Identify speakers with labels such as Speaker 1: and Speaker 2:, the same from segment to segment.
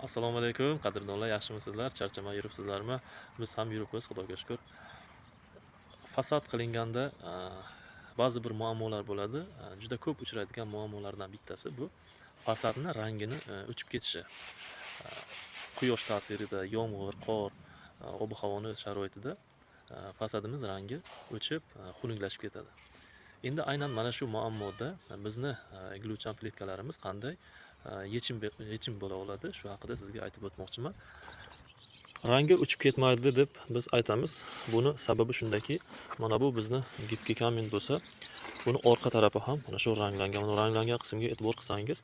Speaker 1: Assalomu alaykum, qadrdonlar, yaxshimisizlar? Charchamay yuribsizlarmi? Biz ham yuribmiz, Xudoga shukr. Fasad qilinganda ba'zi bir muammolar bo'ladi. Juda ko'p uchraydigan muammolardan bittasi bu fasadni rangini o'chib ketishi. Quyosh ta'sirida, yomg'ir, qor, ob-havoni sharoitida fasadimiz rangi o'chib, xunuklashib ketadi. Endi aynan mana shu muammoda bizni egiluvchan plitkalarimiz qanday yechim bo'la oladi? Shu haqida sizga aytib o'tmoqchiman. Rangi o'chib ketmaydi deb biz aytamiz. Buni sababi shundaki, mana bu bizni gipki kamin bo'lsa, buni orqa tarafi ham mana shu ranglangan. Mana ranglangan qismga e'tibor qilsangiz,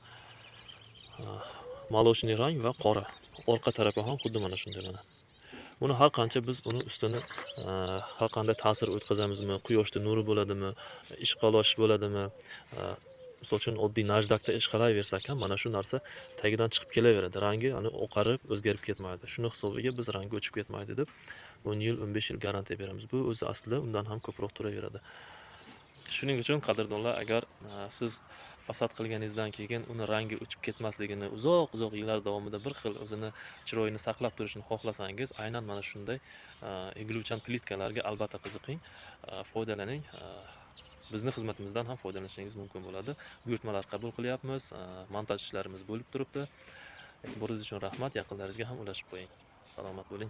Speaker 1: molosniy rang va qora. Orqa tarafi ham xuddi mana shunday mana. Buni har qancha biz uni ustini har qanday ta'sir o'tkazamizmi, quyoshning nuri bo'ladimi, ishqalash bo'ladimi, misol uchun oddiy najdakda ishqalayversak ham mana shu narsa tagidan chiqib kelaveradi. Rangi oqarib, o'zgarib ketmaydi. Shuni hisobiga biz rangi o'chib ketmaydi deb 10 yil, 15 yil garantiya beramiz. Bu o'zi aslida undan ham ko'proq turaveradi. Shuning uchun qadrdonlar, agar siz fasad qilganingizdan keyin uni rangi o'chib ketmasligini, uzoq yillar davomida bir xil o'zini chiroyini saqlab turishini xohlasangiz, aynan mana shunday egiluvchan plitkalarga albatta qiziqing, foydalaning. Bizni xizmatimizdan ham foydalanishingiz mumkin bo'ladi. Buyurtmalar qabul qilyapmiz, montaj ishlarimiz bo'lib turibdi. E'tiboringiz uchun rahmat. Yaqinlaringizga ham ulashib qo'ying. Salomat bo'ling.